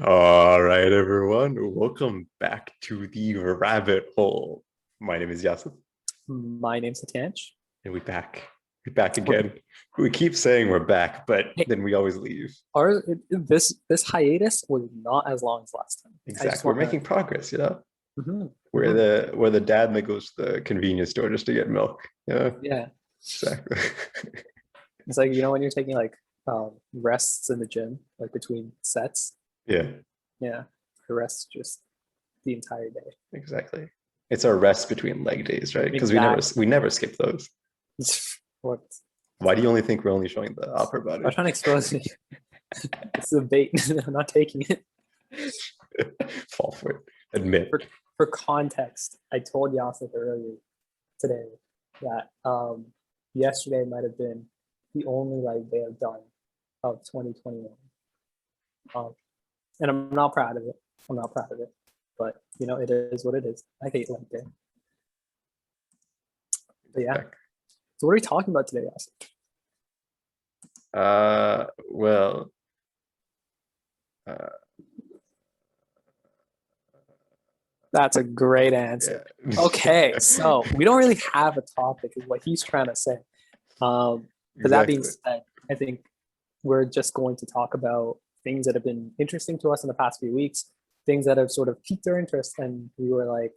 All right, everyone. Welcome back to the rabbit hole. My name is Yasif, My name's Satanch. and we're back. We're back We're, again. We keep saying we're back, but hey, then we always leave. this hiatus was not as long as last time. I just Exactly. We're want to. making progress, you know? Mhm, We're mhm. the dad that goes to the convenience store just to get milk. Yeah, Yeah, exactly. it's like when you're taking like rests in the gym, like between sets. Yeah, Yeah, the rest just the entire day. exactly. It's our rest between leg days, right? Because we never Exactly. we never skip those. What Why do you only think we're only showing the upper I body? was trying to expose you. This is a bait. I'm not taking it. Fall for it. Admit. For context, I told Yasif earlier today that yesterday might have been the only leg day I've done of 2021. Um, and I'm not proud of it. I'm not proud of it. But it is what it is. I hate leg day. But yeah. So what are we talking about today, guys? Well, uh, That's a great answer. yeah. Okay, so we don't really have a topic, is what he's trying to say. But that being Exactly. said, I think we're just going to talk about things that have been interesting to us in the past few weeks, things that have sort of piqued our interest, and we were like,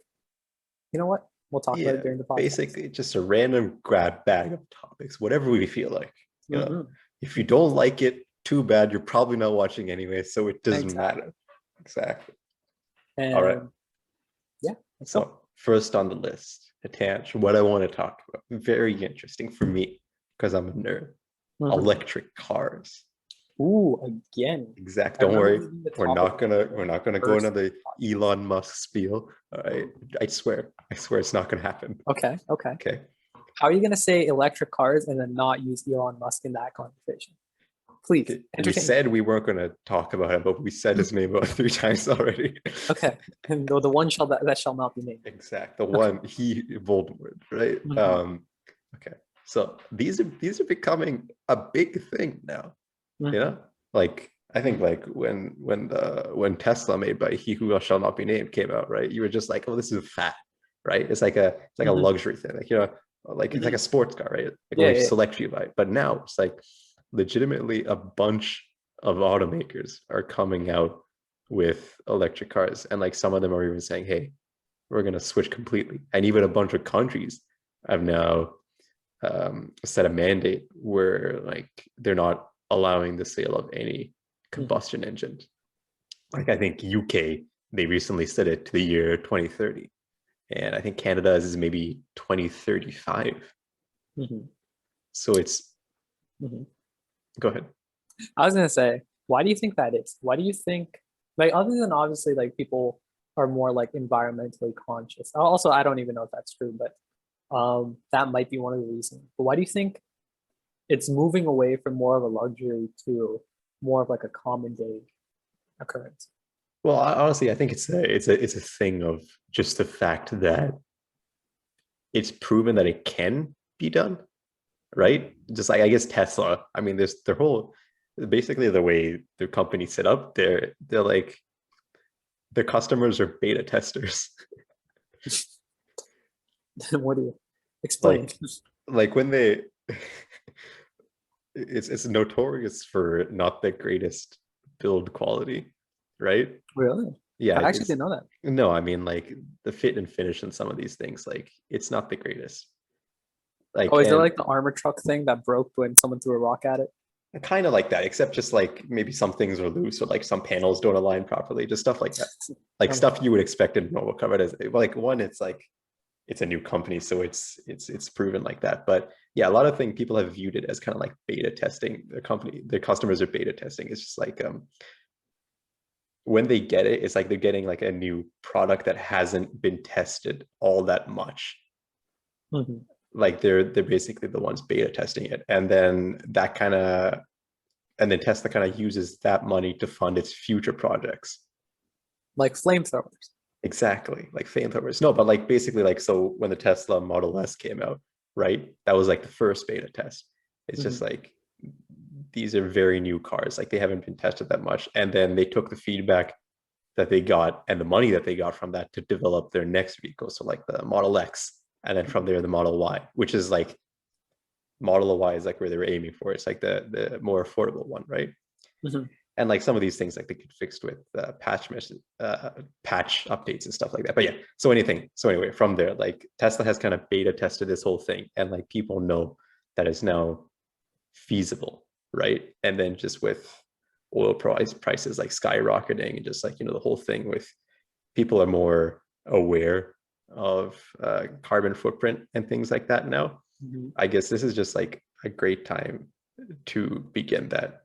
you know what? We'll talk about it Yeah, during the podcast. basically just a random grab bag of topics, whatever we feel like. You know, Mm-hmm. if you don't like it, too bad. You're probably not watching anyway, so it doesn't Exactly. matter. Exactly. All right. And yeah, let's go. So first on the list, Hitanch, what I want to talk about. Very interesting for me because I'm a nerd. Mm-hmm. Electric cars. Ooh, again. Exact. I Don't remember worry. this being the We're topic not of gonna the we're not gonna go into first the podcast. Elon Musk spiel. All right. I swear. I swear it's not gonna happen. Okay, okay. Okay. How are you going to say electric cars and then not use Elon Musk in that conversation? Please, Okay. We entertain said we weren't gonna talk about him, but we said me. his name about 3 times already. Okay. And the one that shall not be named. Exact. The Okay. one he Voldemort, right? Mm-hmm. Okay. So these are becoming a big thing now. You Mm-hmm. know, like I think like when Tesla made by He Who Shall Not Be Named came out, right? You were just like, oh, this is fat, right? It's like a Mm-hmm. luxury thing, like it's like Mm-hmm. a sports car, right? Like Yeah, only yeah. select few buy. But now it's like legitimately a bunch of automakers are coming out with electric cars, and like some of them are even saying, hey, we're going to switch completely. And even a bunch of countries have now set a mandate where like they're not allowing the sale of any Mm-hmm. combustion engines. Like I think UK, they recently set it to the year 2030. And I think Canada is maybe 2035. Mm-hmm. So it's, Mm-hmm. go ahead. I was going to say, why do you think that is? Why do you think, like, other than obviously, like, people are more like environmentally conscious? Also, I don't even know if that's true, but that might be one of the reasons. But why do you think it's moving away from more of a luxury to more of like a common day occurrence? Well, honestly, I think it's a thing of just the fact that it's proven that it can be done, right? Just like I guess Tesla. I mean, there's their whole basically the way their company set up. They're like their customers are beta testers. What do you explain? like like when they it's notorious for not the greatest build quality, right? Really? Yeah, I actually it's didn't know that. no, I mean like the fit and finish in some of these things, like it's not the greatest. Oh, Like is it and like the armor truck thing that broke when someone threw a rock at it? kind of like that, except just like maybe some things are loose or like some panels don't align properly, just stuff like that. Like Okay. stuff you would expect in normal cover. As like one, it's like it's a new company, so it's proven like that. But yeah, a lot of things people have viewed it as kind of like beta testing. Their company, their customers are beta testing. It's just like when they get it, it's like they're getting like a new product that hasn't been tested all that much. Mhm. Like they're basically the ones beta testing it, and then that kind of and then Tesla kind of uses that money to fund its future projects. Like flamethrowers. Exactly, like flamethrowers. No, but like basically, like so when the Tesla Model S came out, right? That was like the first beta test. It's just Mhm. like these are very new cars, like they haven't been tested that much, and then they took the feedback that they got and the money that they got from that to develop their next vehicle, so like the Model X, and then from there the Model Y, which is like Model Y is like where they were aiming for. It's like the more affordable one, right? Mhm. And like some of these things like they get fixed with patch updates and stuff like that. But yeah, so anyway, from there, like Tesla has kind of beta tested this whole thing, and like people know that it's now feasible, right? And then just with oil prices like skyrocketing, and just like, you know, the whole thing with people are more aware of carbon footprint and things like that now. I guess this is just like a great time to begin that.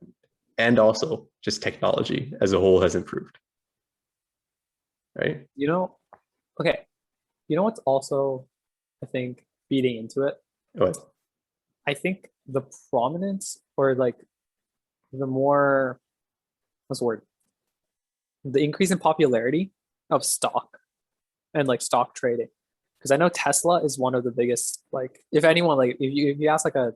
And also just technology as a whole has improved, right? You know, okay. You know what's also, I think, feeding into it? What? I think the prominence, or like the more, what's the word? The increase in popularity of stock and like stock trading. Because I know Tesla is one of the biggest, like, if anyone, like, if you ask like a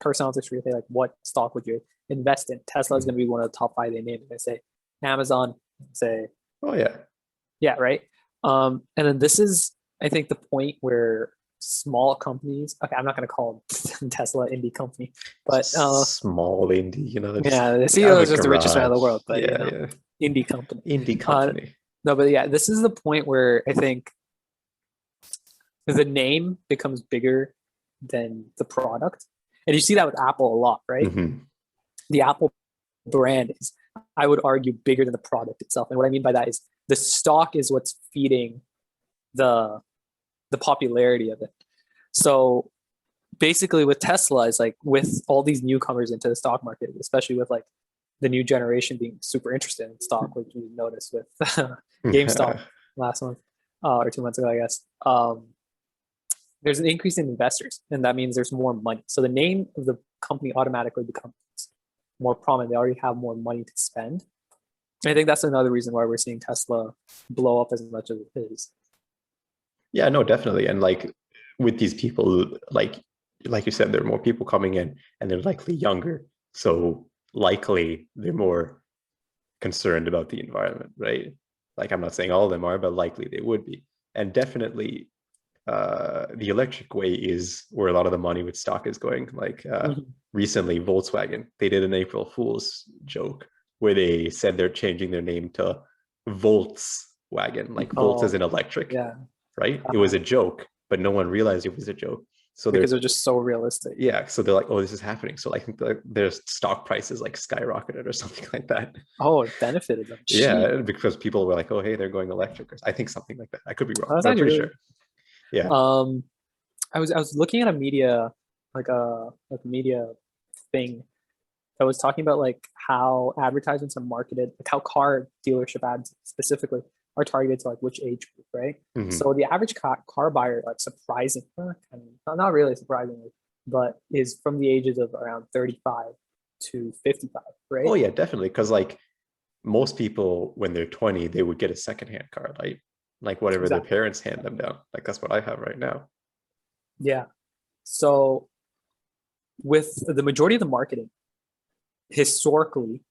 person on the street, they like, what stock would you invest in? Tesla is going to be one of the top 5 they name. They say Amazon, say, Oh yeah. yeah, right. And then this is, I think, the point where small companies, okay, I'm not going to call Tesla indie company, but small indie, you know, yeah, the CEO is just the richest man in the world, but yeah, you know, yeah. indie company. Indie company. No, but yeah, this is the point where I think the name becomes bigger than the product. And you see that with Apple a lot, right? Mm-hmm. The Apple brand is, I would argue, bigger than the product itself. And what I mean by that is the stock is what's feeding the popularity of it. So basically with Tesla, is like with all these newcomers into the stock market, especially with like the new generation being super interested in stock, which we noticed with GameStop last month or 2 months ago, I guess. There's an increase in investors, and that means there's more money. So the name of the company automatically becomes more prominent. They already have more money to spend. And I think that's another reason why we're seeing Tesla blow up as much as it is. Yeah, no, definitely. And like with these people, like you said, there are more people coming in, and they're likely younger. So likely they're more concerned about the environment, right? Like I'm not saying all of them are, but likely they would be. And definitely the electric way is where a lot of the money with stock is going. Like recently, Volkswagen, they did an April Fool's joke where they said they're changing their name to Volkswagen, like Volt as an electric, yeah, right? It was a joke, but no one realized it was a joke. So because it was just so realistic. Yeah, so they're like, oh, this is happening. So I think their stock prices like skyrocketed or something like that. Oh, it benefited them. Yeah, because people were like, oh, hey, they're going electric. I think something like that. I could be wrong, but I'm pretty sure. Yeah. I was looking at a media media thing that was talking about like how advertisements are marketed, like how car dealership ads specifically are targeted to like which age group, right? Mm-hmm. So the average car buyer, like surprisingly, not really surprisingly, but is from the ages of around 35 to 55, right? Oh yeah, definitely. Because like most people, when they're 20, they would get a secondhand car, right? Like whatever exactly. Their parents hand them down. Like that's what I have right now. Yeah. So with the majority of the marketing historically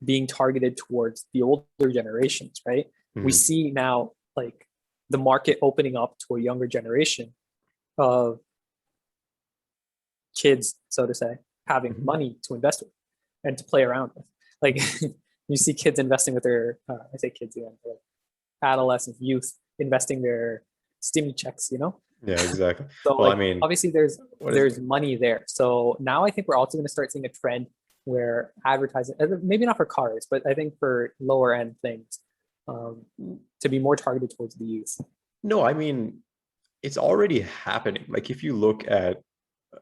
being targeted towards the older generations, right? Mm-hmm. We see now like the market opening up to a younger generation of kids, so to say, having mm-hmm. money to invest with and to play around with. Like you see kids investing with their, I say kids again, but adolescents, youth investing their stimmy checks, you know? Yeah, exactly. So well, like, I mean, obviously there's money there. So now I think we're also going to start seeing a trend where advertising, maybe not for cars, but I think for lower end things, to be more targeted towards the youth. No, I mean, it's already happening. Like if you look at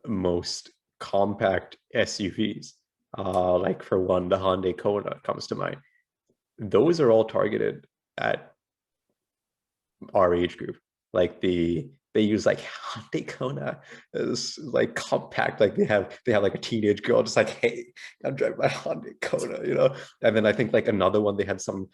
most compact SUVs, like for one, the Hyundai Kona comes to mind. Those are all targeted at our age group. Like they use like Hyundai Kona as like compact, like they have like a teenage girl just like, hey, I'm driving my Hyundai Kona, you know. And then I think like another one, they had some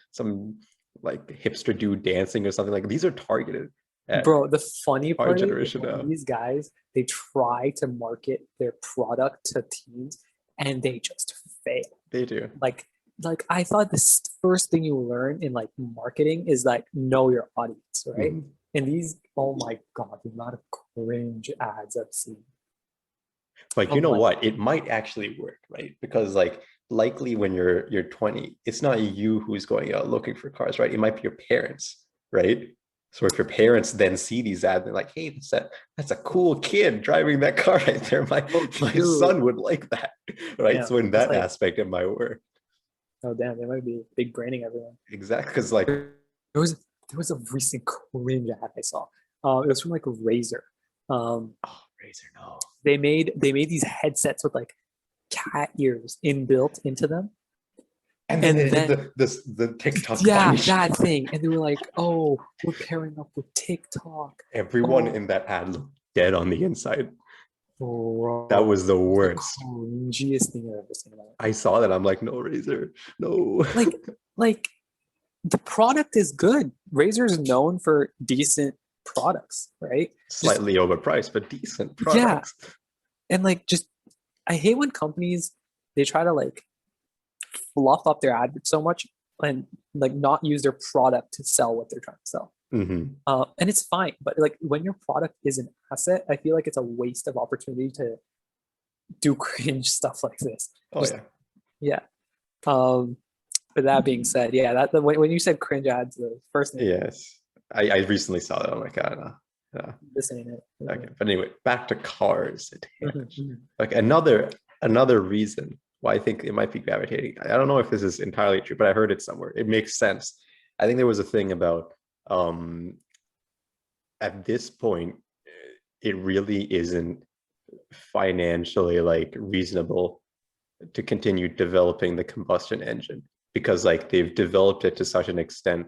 like hipster dude dancing or something. Like these are targeted at bro. The funny part our generation is now. These guys, they try to market their product to teens and they just fail. They do. Like I thought this first thing you learn in like marketing is like know your audience, right? Mhm. And these, oh my god, the amount of cringe ads I've seen. But you I'm know like, what? It might actually work, right? Because like likely when you're 20, it's not you who's going out looking for cars, right? It might be your parents, right? So if your parents then see these ads, they're like, hey, that's a cool kid driving that car right there. My oh my cute. son would like that. Right. Yeah, So in it's that like, aspect, it might work. oh damn, they might be big braining everyone. Exactly. Because like, There was a recent cringe ad I saw. It was from like Razer. Um, oh, Razor, no. they made these headsets with like cat ears inbuilt into them, And then and they did then the TikTok yeah, bunny. that thing, and they were like, "Oh, we're pairing up with TikTok." Everyone Oh, in that ad looked dead on the inside. That bro, was the it was the worst. cringiest thing I've ever seen in my life. I saw that. I'm like, no, Razor, no. Like, like the product is good. Razer is known for decent products, right? Just Slightly overpriced, but decent yeah, products. and like just I hate when companies they try to like fluff up their ad so much and like not use their product to sell what they're trying to sell. Mm-hmm. And it's fine, but like when your product is an asset, I feel like it's a waste of opportunity to do cringe stuff like this. Oh Just yeah. yeah. Um, but that being said, yeah, when you said cringe ads, the first thing Yes. I recently saw that. I'm like, I don't know. Yeah. this ain't it. Okay. But anyway, back to cars. Mhm. Like another reason why I think it might be gravitating. I don't know if this is entirely true, but I heard it somewhere. It makes sense. I think there was a thing about at this point, it really isn't financially like reasonable to continue developing the combustion engine because like they've developed it to such an extent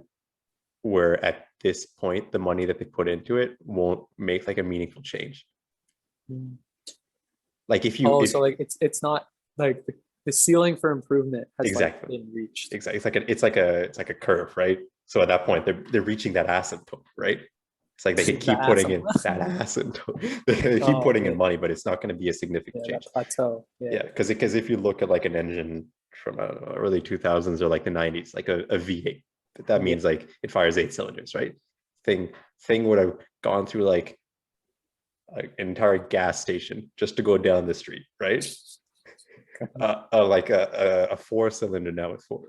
where at this point the money that they put into it won't make like a meaningful change. Mhm. Like if you Oh, if so like it's not like the ceiling for improvement has like exactly been reached. exactly it's like a curve, right? So at that point they're reaching that asymptote, right? It's like they can The keep putting in asymptote. that asymptote. They keep Oh putting in yeah, money, but it's not going to be a significant yeah, that change. plateau. Yeah. Yeah, because if you look at like an engine from early 2000s or like the 90s, like a V8, that Yeah. means like it fires 8 cylinders, right? Thing would have gone through like an entire gas station just to go down the street, right? Like a 4 cylinder now with four,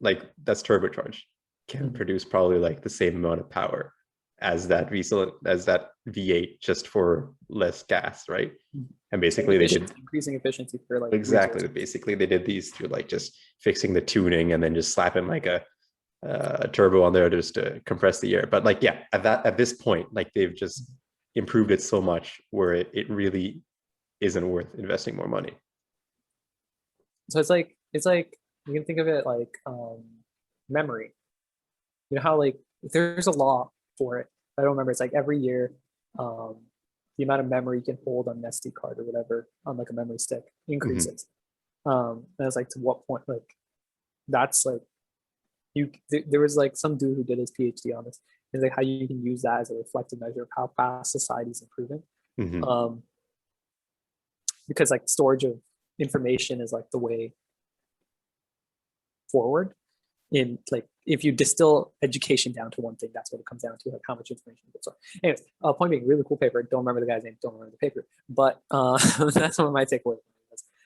like that's turbocharged, can Mhm. produce probably like the same amount of power as that V8 just for less gas, right? Mhm. And Like basically they did increasing efficiency for like exactly. resources. Basically they did these through like just fixing the tuning and then just slapping like a turbo on there just to compress the air. But like yeah, at this point, like they've just improved it so much where it really isn't worth investing more money. So it's like you can think of it like memory. You know how like there's a law for it. I don't remember. It's like every year, um, the amount of memory you can hold on an SD card or whatever on like a memory stick Mhm. increases. And it's like to what point like that's like there was like some dude who did his PhD on this. And like how you can use that as a reflective measure of how fast society is improving. Mhm. Um, because like storage of information is like the way forward in like if you distill education down to one thing, that's what it comes down to, like how much information you get. So anyways, point being, really cool paper. Don't remember the guy's name, don't remember the paper, but that's one of my takeaways.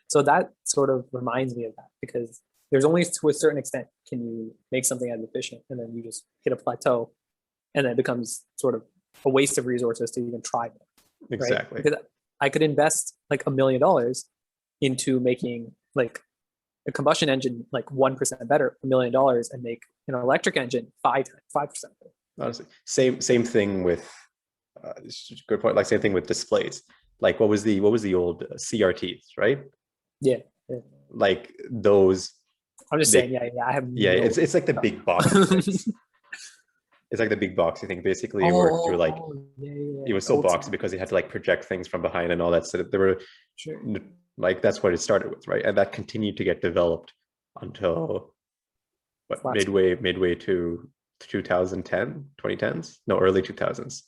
So that sort of reminds me of that because there's only to a certain extent can you make something as efficient and then you just hit a plateau and then it becomes sort of a waste of resources to even try more, right? Exactly. Because I could invest like $1 million into making like a combustion engine like 1% better, $1 million, and make an electric engine 5% better. Honestly, same thing with this is a good point. Like same thing with displays. Like what was the old CRTs, right? Yeah, yeah. Like those I'm just saying, they yeah, I have yeah, no. it's like the big boxy things. It's like the big boxy thing. Basically, it worked through like Yeah, yeah, it yeah. was so Old boxy because it had to like project things from behind and all that. So there were sure. like that's what it started with, right? And that continued to get developed until what Flat midway to 2010, 2010s? No, early 2000s.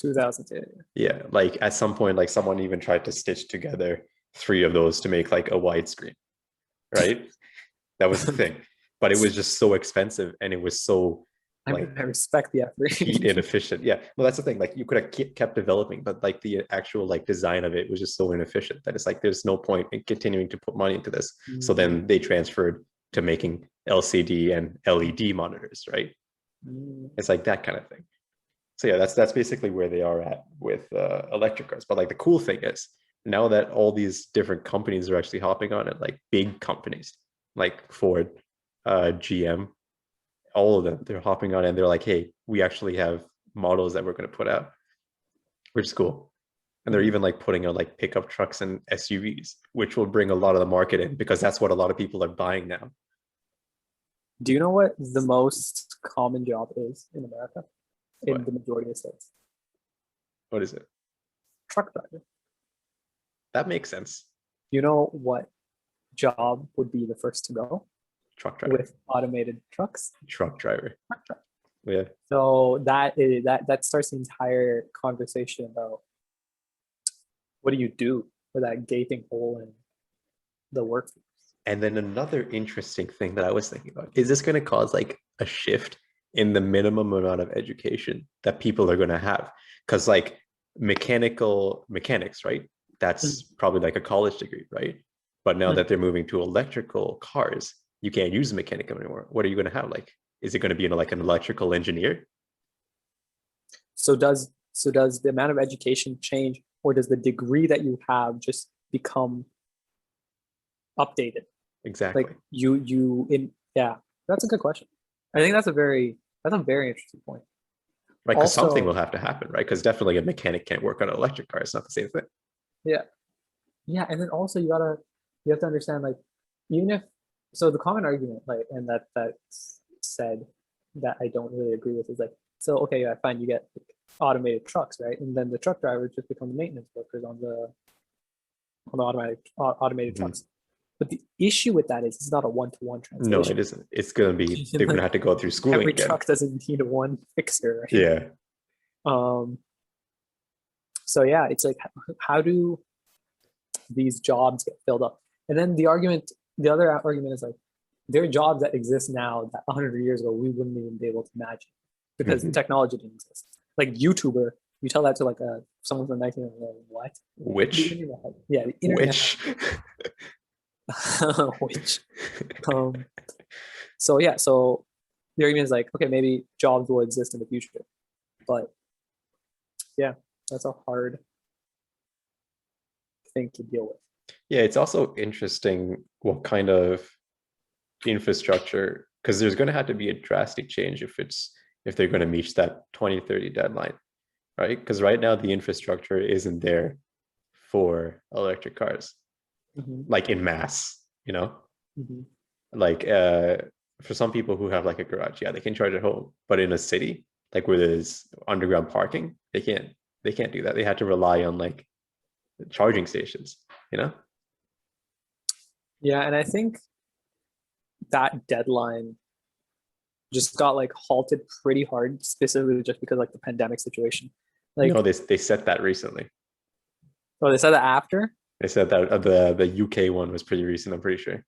2000. Yeah, Yeah, like at some point, like someone even tried to stitch together 3 of those to make like a widescreen, right? That was the thing. But it was just so expensive, and it was so I like mean, I respect the effort. heat inefficient. Yeah, well, that's the thing. Like you could have kept developing, but like the actual like design of it was just so inefficient that it's like there's no point in continuing to put money into this. So then they transferred to making LCD and LED monitors, right? It's like that kind of thing. So yeah, that's basically where they are at with electric cars. But like the cool thing is now that all these different companies are actually hopping on it, like big companies like Ford, GM, all of them, they're hopping on it and they're like, hey, we actually have models that we're going to put out, which is cool. And they're even like putting out like pickup trucks and SUVs, which will bring a lot of the market in because that's what a lot of people are buying now. Do you know what the most common job is in America? In What? the majority of states? What is it? Truck driver. That makes sense. You know what job would be the first to go Truck driver. with automated trucks? Truck driver. Truck driver. Yeah. So that starts the entire conversation about what do you do with that gaping hole in the workforce? And then another interesting thing that I was thinking about, is this going to cause like a shift in the minimum amount of education that people are going to have? Because like mechanics, right? That's probably like a college degree, right? But now that they're moving to electrical cars, you can't use mechanical anymore. What are you going to have? Like, is it going to be like an electrical engineer? So does the amount of education change, or does the degree that you have just become updated? Exactly. Like yeah, that's a good question. I think that's a very interesting point. Right, because something will have to happen, right? Because definitely a mechanic can't work on an electric car. It's not the same thing. Yeah. Yeah, and then also you have to understand, like, even if, so the common argument, like, and that's said that I don't really agree with is like, so okay, yeah, fine, you get like, automated trucks, right? And then the truck drivers just become the maintenance workers on the automated trucks. But the issue with that is it's not a one-to-one translation. No, it isn't. It's gonna be they're gonna have to go through schooling. Every again. truck doesn't need one fixer, right? Yeah. So yeah, it's like, how do these jobs get filled up? And then the other argument is like, there are jobs that exist now that 100 years ago we wouldn't even be able to imagine because technology didn't exist. Like YouTuber, you tell that to like someone from 1900, what? Which? The internet. Yeah, the internet. Which? So yeah, so the argument is like, okay, maybe jobs will exist in the future, but yeah, that's a hard thing to deal with. Yeah, it's also interesting what kind of infrastructure, because there's going to have to be a drastic change if they're going to meet that 2030 deadline, right? Because right now the infrastructure isn't there for electric cars, like in mass, like for some people who have like a garage, yeah, they can charge at home, but in a city like where there's underground parking, they can't do that. They have to rely on like charging stations. Yeah, and I think that deadline just got like halted pretty hard, specifically just because like the pandemic situation. Like, no, they set that recently. Oh, they said that after? They said that the UK one was pretty recent, I'm pretty sure.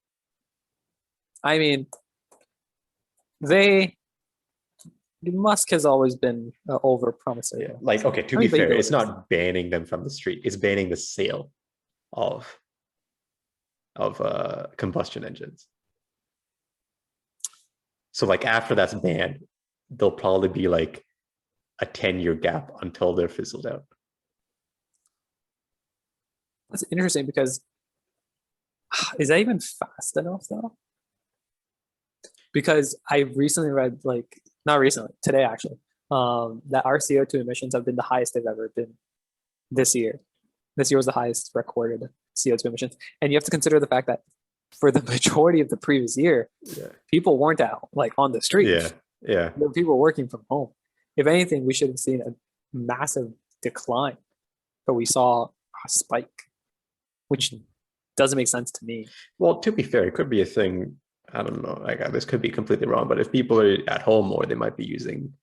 I mean, Musk has always been over promising. Yeah. Like, okay, to be fair, it's not banning them from the street. It's banning the sale of combustion engines. So like after that's banned, there'll probably be like a 10-year gap until they're fizzled out. That's interesting because is that even fast enough though? Because I recently read, like, not recently, today actually, that our CO2 emissions have been the highest they've ever been this year. This year was the highest recorded CO2 emissions. And you have to consider the fact that for the majority of the previous year, people weren't out like on the streets. Yeah. People were working from home. If anything, we should have seen a massive decline, but we saw a spike, which doesn't make sense to me. Well, to be fair, it could be a thing. I don't know. Like, this could be completely wrong, but if people are at home more, they might be using.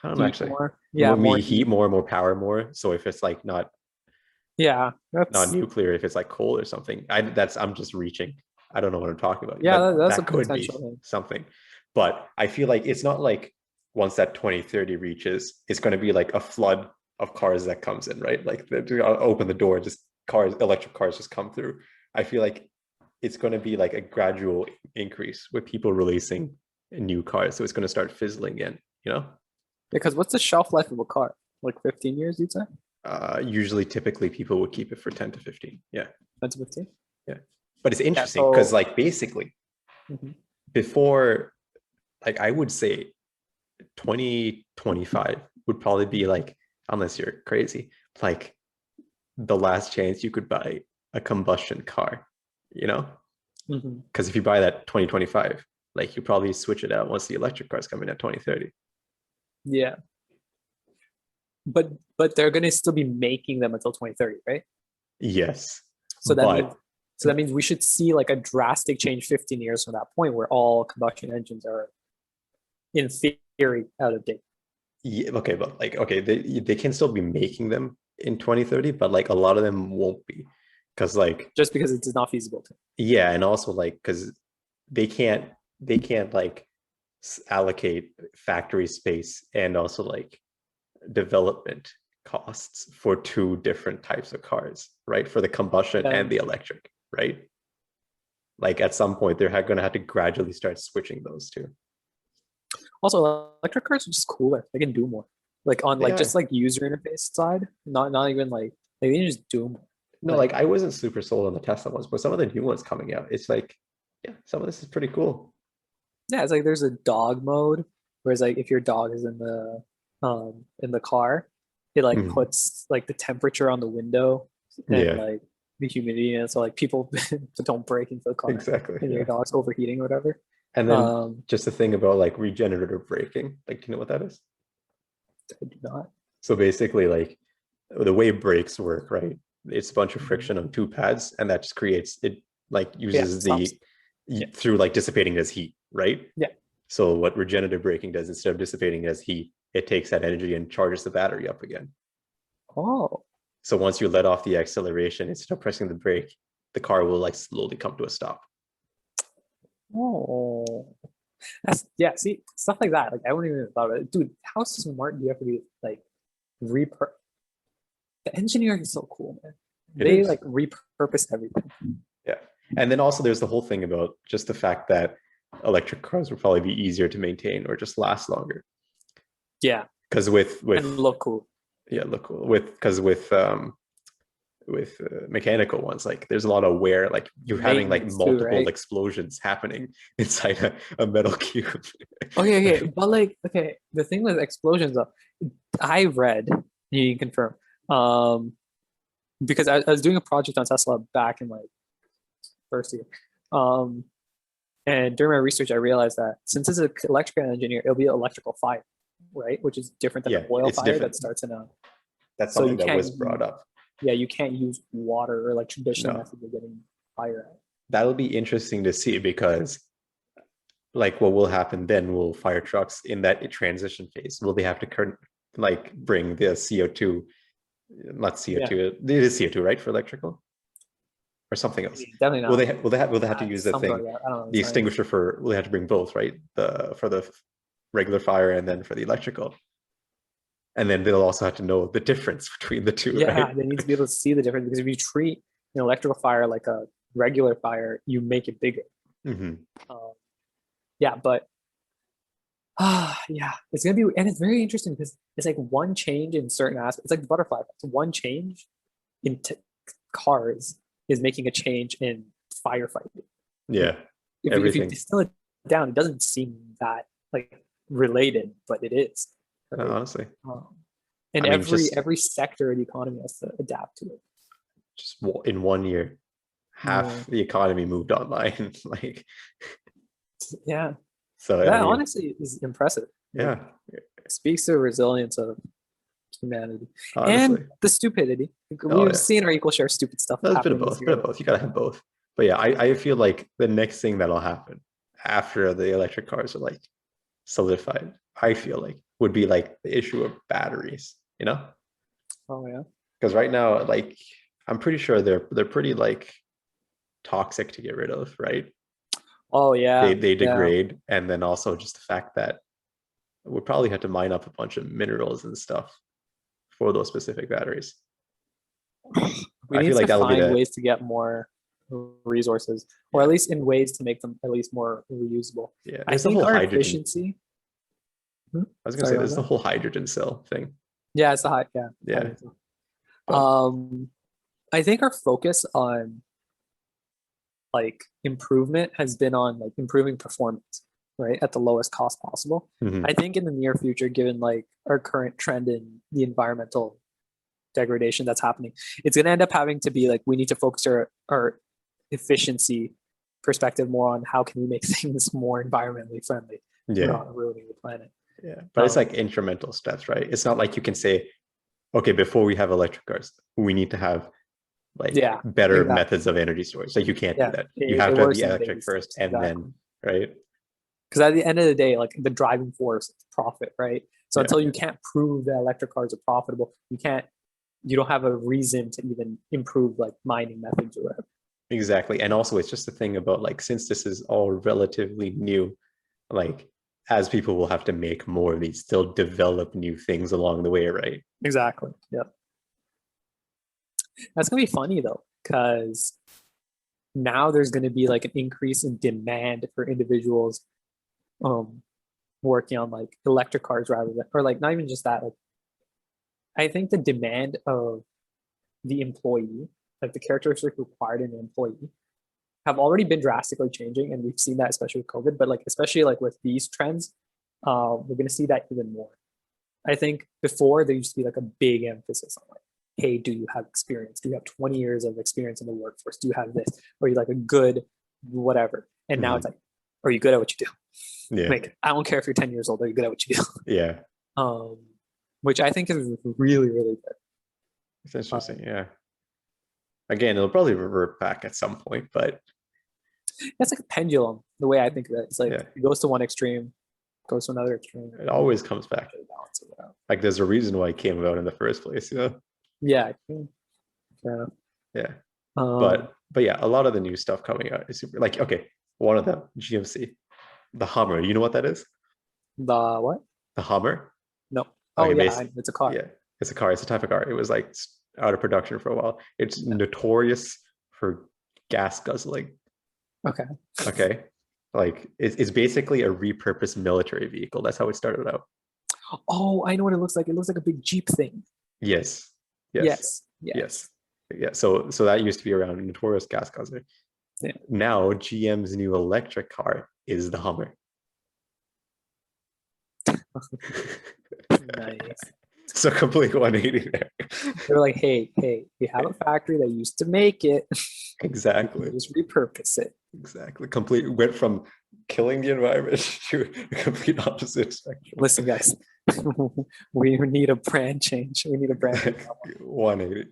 I don't know, actually. More. Yeah, more heat, more power, more. So if it's like not Yeah, not that's nuclear if it's like coal or something. I'm just reaching. I don't know what I'm talking about, yeah, but that's a that could be potential thing. something. But I feel like it's not like once that 2030 reaches, it's going to be like a flood of cars that comes in, right? Like open the door, just cars, electric cars just come through. I feel like it's going to be like a gradual increase with people releasing new cars. So it's going to start fizzling in, you know? Because what's the shelf life of a car? Like 15 years, you'd say? Usually, typically, people would keep it for 10 to 15. Yeah. 10 to 15? Yeah. But it's Yeah, interesting because, so like, basically, mhm. before, like, I would say 2025 would probably be like, unless you're crazy, like the last chance you could buy a combustion car, you know? Mhm. Because if you buy that 2025, like, you probably switch it out once the electric cars come in at 2030. Yeah. But they're gonna still be making them until 2030, right? Yes. So that means But so that means we should see like a drastic change 15 years from that point where all combustion engines are in theory out of date. yeah, okay, but like, okay, they can still be making them in 2030, but like a lot of them won't be. Because like, Just because it's not feasible to. yeah, and also like because they can't they can't like allocate factory space and also like development costs for two different types of cars, right? For the combustion Yeah. and the electric, right? Like at some point they're going to have to gradually start switching those two. Also, electric cars are just cooler. They can do more. Like on like Yeah. just like user interface side, not even like they can just do more. No, Like like I wasn't super sold on the Tesla ones, but some of the new ones coming out, it's like, yeah, some of this is pretty cool. yeah, it's like there's a dog mode, whereas like if your dog is in the car, it like Mhm. puts like the temperature on the window and Yeah, like the humidity, and so like people don't break into the car exactly. and your Yeah. dog's overheating or whatever. And then Um, just the thing about like regenerative braking, like, do you know what that is? I do not. So basically, like the way brakes work, right? It's a bunch of Mhm. friction on two pads, and that just creates it, like Yeah, uses stops. the Yeah, through like dissipating it as heat, right? yeah. So what regenerative braking does, instead of dissipating it as heat, it takes that energy and charges the battery up again. Oh, So once you let off the acceleration, instead of pressing the brake, the car will like slowly come to a stop. oh. That's yeah. See stuff like that. Like I wouldn't even thought of it, dude. How smart do you have to be? Like repur. The engineering is so cool, man. It They is. like repurpose everything. Yeah. And then also there's the whole thing about just the fact that electric cars will probably be easier to maintain or just last longer. Yeah, Because with and look cool. yeah, look with mechanical ones, like there's a lot of wear, like you're having like Maintenance too, multiple right? explosions happening inside a metal cube. Okay, okay, but like, okay, the thing with explosions, though, I read, you can confirm, um, because I was doing a project on Tesla back in like first year, um, and during my research, I realized that since it's an electrical engineer, it'll be electrical fire, right? Which is different than an Yeah, oil it's fire different. that starts in a. That's So you something that was can't, brought up. yeah, you can't use water or like traditional No, methods of getting fire out. that'll be interesting to see because like what will happen then will fire trucks in that transition phase, will they have to like bring the CO2, not Yeah, CO2, it is CO2, right, for electrical or something else? definitely Will not. they will they have to use the Something like thing, that. I don't know the the science. extinguisher for, will they have to bring both, right? The for the regular fire and then for the electrical. And then they'll also have to know the difference between the two, Yeah, right? they need to be able to see the difference because if you treat an electrical fire like a regular fire, you make it bigger. Mm-hmm. Um, yeah, but yeah, it's gonna be, and it's very interesting because it's like one change in certain aspects. It's like the butterfly effect. One change in cars is making a change in firefighting. Like Yeah, if you everything. distill it down, it doesn't seem that like related, but it is. No, Right? honestly, Um, and I mean, every sector of the economy has to adapt to it. just in 1 year, Yeah, half the economy moved online. Like, yeah. so I That mean, honestly is impressive. Like yeah, speaks to the resilience of humanity and honestly. the stupidity. Oh We've yeah, seen our equal share of stupid stuff no, it's a bit of happening this both, bit year. of both. You gotta have both. But yeah, I feel like the next thing that'll happen after the electric cars are like solidified, I feel like would be like the issue of batteries, you know? Oh yeah. Because right now, like I'm pretty sure they're pretty like toxic to get rid of, right? Oh yeah, They yeah. degrade, and then also just the fact that we probably had to mine up a bunch of minerals and stuff for those specific batteries. We I need feel like to that'll be find the ways to get more resources, or at yeah least in ways to make them at least more reusable. yeah. I There's the think whole our hydrogen. efficiency. Hmm? I was gonna say Sorry, what was there's the that? whole hydrogen cell thing. Yeah, it's a high. Yeah, Yeah, hydrogen. but I think our focus on like improvement has been on like improving performance, right, at the lowest cost possible. I mhm, think in the near future, given like our current trend in the environmental degradation that's happening, it's going to end up having to be like we need to focus our efficiency perspective more on how can we make things more environmentally friendly yeah, without ruining the planet. yeah. But it's Um, like incremental steps, right? It's not like you can say, okay, before we have electric cars, we need to have like yeah, better exactly. methods of energy storage. Like you can't do Yeah, that. You it have to have works the in electric baby first steps. and Exactly. then, right? Because at the end of the day, like the driving force is profit, right? So Yeah, until you can't prove that electric cars are profitable, you don't have a reason to even improve like mining methods or whatever. exactly. And also it's just the thing about like since this is all relatively new, like as people will have to make more of these, they'll develop new things along the way, right? Exactly. Yeah. That's gonna be funny though, because now there's gonna be like an increase in demand for individuals um working on like electric cars rather than or like not even just that. Like I think the demand of the employee, like the characteristics required in an employee, have already been drastically changing, and we've seen that especially with COVID. But like especially like with these trends, we're going to see that even more. I think before there used to be like a big emphasis on like, hey, do you have experience? Do you have 20 years of experience in the workforce? Do you have this? Or are you like a good whatever? And now it's Mhm. like, are you good at what you do? Yeah, Like, I don't care if you're 10 years old, are you good at what you do? yeah. Um, which I think is really, really good. It's interesting. Yeah. Again, it'll probably revert back at some point, but That's like a pendulum, the way I think of it. It's like yeah, it goes to one extreme, goes to another extreme, it and always comes back. balance it out. Like there's a reason why it came about in the first place, you know? Yeah. Yeah. Yeah. Um, But yeah, a lot of the new stuff coming out is super like okay, one of them, GMC, the Hummer. You know what that is? the what? The Hummer? No. Oh Okay, yeah, basically, it's a car. yeah, it's a car. It's a type of car. It was like out of production for a while. It's Yeah. notorious for gas guzzling. Okay. Okay, like it's basically a repurposed military vehicle. That's how it started out. Oh, I know what it looks like. It looks like a big Jeep thing. Yes, yes, Yes. yes, Yes. yeah. So that used to be around notorious gas guzzler. Yeah. Now GM's new electric car is the Hummer. Nice. So complete 180 there. They're like, hey, we have a factory that used to make it. We can Exactly. just repurpose it. Exactly. Complete went from killing the environment to a complete opposite spectrum. Listen, guys, we need a brand change. We need a brand new album. 180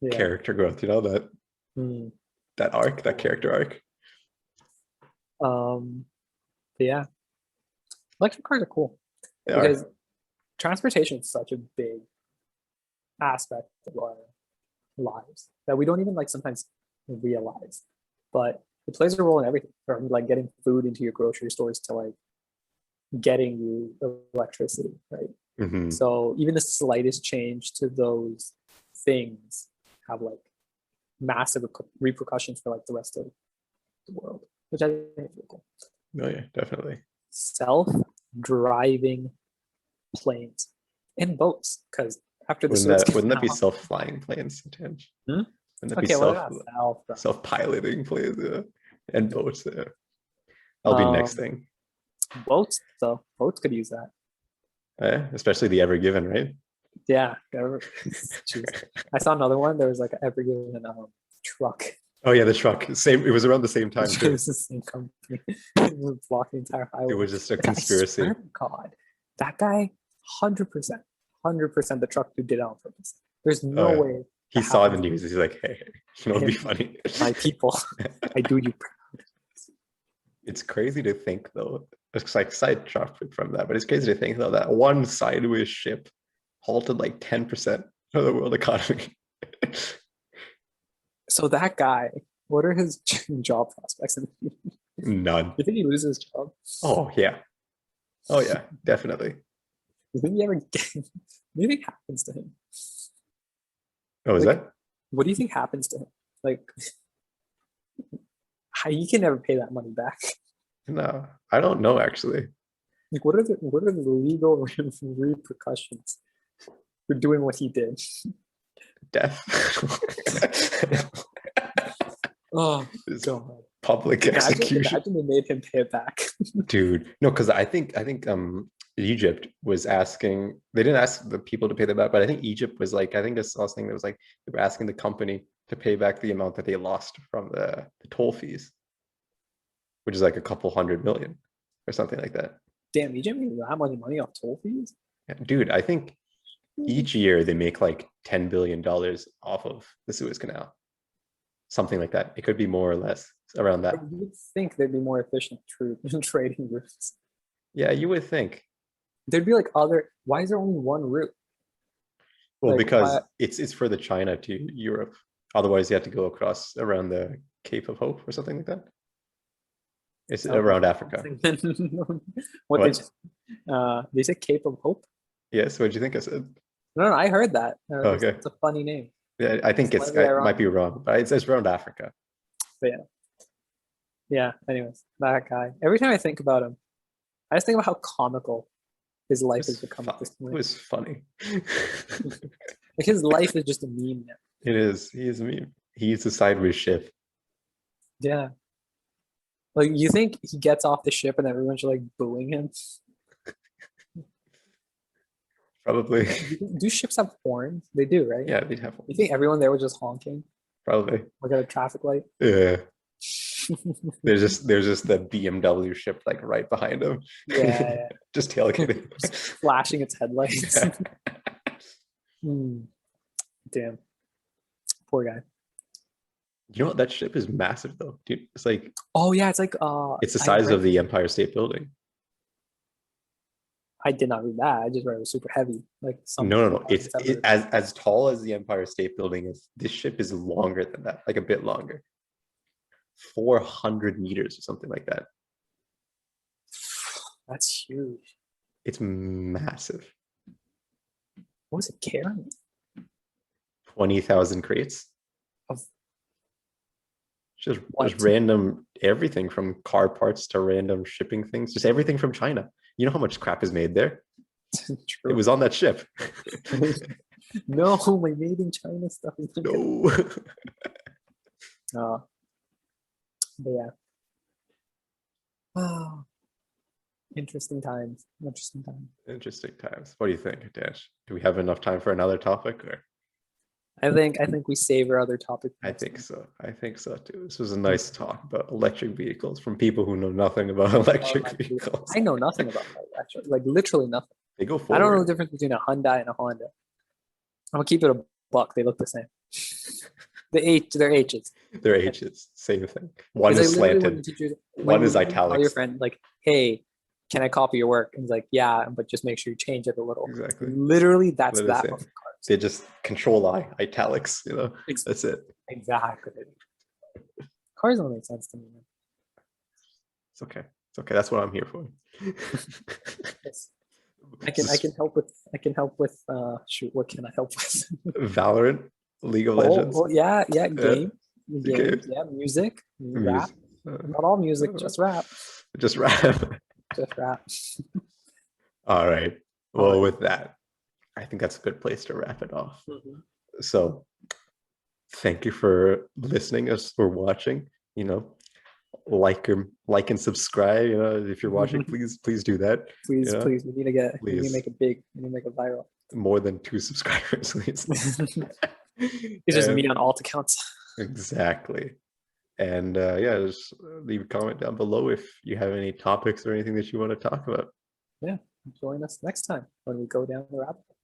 Yeah. character growth, you know, Mm, that arc, that cool. character arc. Um, but yeah, electric cars are cool They because are. transportation is such a big aspect of our lives that we don't even like sometimes realize. But it plays a role in everything from like getting food into your grocery stores to like getting you electricity, right? Mhm. So even the slightest change to those things have like massive repercussions for like the rest of the world, which I think is really cool. Oh yeah, definitely. Self-driving planes and boats, because after the Suez Wouldn't that be Canal. self-flying planes, Tinge? Hmm? Wouldn't that be Okay, what about self? self-piloting planes, yeah. And Yeah. boats, yeah. That'll be next thing. Boats, though. Boats could use that. Especially the Ever Given, right? Yeah. Jeez. I saw another one. There was like an ever given truck. Oh yeah, the truck. Same. It was around the same time It too. was the same company. It was blocking the entire It highway. was just a Like, I conspiracy. swear to God, that guy, 100%, the truck dude did it on purpose. There's no Uh, way he that saw the happens. news. He's like, hey, you know, it'd be funny. My people, I do you proud. It's crazy to think though. It's like side traffic from that, but it's crazy to think though that one sideways ship halted like 10% of the world economy. So that guy, what are his job prospects in the future? None. You think he loses his job? Oh yeah. Oh yeah, definitely. You think he ever get, what do you think happens to him? Oh, is Like, that? what do you think happens to him? Like, he can never pay that money back. No, I don't know actually. Like, what are the legal repercussions for doing what he did? Death. Oh It's god! public execution. Imagine they made him pay it back. Dude, no, because I think Egypt was asking, they didn't ask the people to pay them back, but I think Egypt was like, I think I saw something that was like they were asking the company to pay back the amount that they lost from the toll fees, which is like a couple hundred million or something like that. Damn, Egypt made that much money off toll fees? Yeah, dude, I think each year they make like $10 billion off of the Suez Canal, something like that. It could be more or less around that. You would think there'd be more efficient trading routes. Yeah, you would think. There'd be like other. Why is there only one route? Well, Like, because it's for the China to Europe. Otherwise, you have to go across around the Cape of Hope or something like that. It's around Africa. what What? they say Cape of Hope? Yes, what did you think I said? No, I heard that. Okay. It's a funny name. Yeah, I think It's it slightly might be wrong, but it's around Africa. But yeah. Anyways, that guy. Every time I think about him, I just think about how comical his life has become at this It point. was funny. Like his life is just a meme now. It is. He is a meme. He's a sideways ship. Yeah. Like you think he gets off the ship and everyone's like booing him? Probably. Do ships have horns? They do, right? Yeah, they'd have one. You think everyone there was just honking? Probably. Like at a traffic light? Yeah. There's just the BMW ship like right behind him. Yeah. Just tailgating. Just flashing its headlights. Damn. Poor guy. You know what? That ship is massive though, dude. It's like, oh yeah, it's like it's the size of the Empire State Building. I did not read that. I just read it was super heavy. Like No. It's as tall as the Empire State Building is. This ship is longer than that, like a bit longer. 400 meters or something like that. That's huge. It's massive. What was it carrying? 20,000 crates. Of just random everything from car parts to random shipping things. Just everything from China. You know how much crap is made there? It was on that ship. No, my made in China stuff. No. But yeah. Oh, interesting times. Interesting times. Interesting times. What do you think, Dash? Do we have enough time for another topic? Or I think we save our other topic. I think so. I think so too. This was a nice talk about electric vehicles from people who know nothing about electric vehicles. I know nothing about electric, like literally nothing. They go forward. I don't know the difference between a Hyundai and a Honda. I'm gonna keep it a buck. They look the same. They're H's. They're H's. Same thing. One is slanted. One is italics. Tell your friend like, "Hey, can I copy your work?" And he's like, "Yeah, but just make sure you change it a little." Exactly. Literally, that's that. They just control I italics. You know, that's it. Exactly. Cars don't make sense to me, man. It's okay. It's okay. That's what I'm here for. Yes. I can help with shoot, what can I help with? Valorant, League of Legends. Yeah, games, yeah, music, rap. Not all music, just rap. Just rap. Just rap. All right. Well, with that, I think that's a good place to wrap it off. So thank you for listening us or watching. You know, like and subscribe. You know, if you're watching, please do that. Please, we need to make it big. We need to make it viral. More than 2 subscribers, please. It's just me on alt accounts. Exactly. And yeah, just leave a comment down below if you have any topics or anything that you want to talk about. Yeah, join us next time when we go down the rabbit hole.